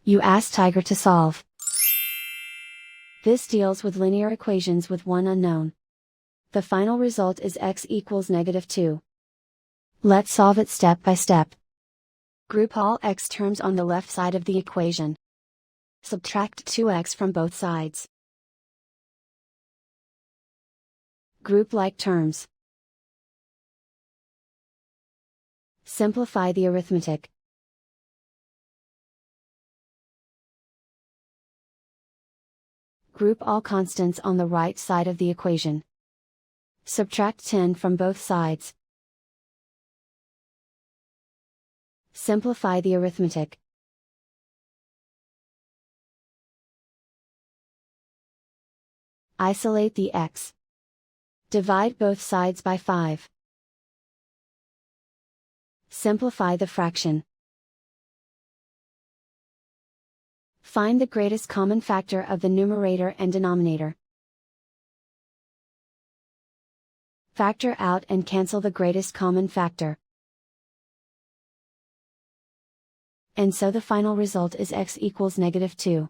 You ask Tiger to solve. This deals with linear equations with one unknown. The final result is x equals -2. Let's solve it step by step. Group all x terms on the left side of the equation. Subtract 2x from both sides. Group like terms. Simplify the arithmetic. Group all constants on the right side of the equation. Subtract 10 from both sides. Simplify the arithmetic. Isolate the x. Divide both sides by 5. Simplify the fraction. Find the greatest common factor of the numerator and denominator. Factor out and cancel the greatest common factor. And so the final result is x equals -2.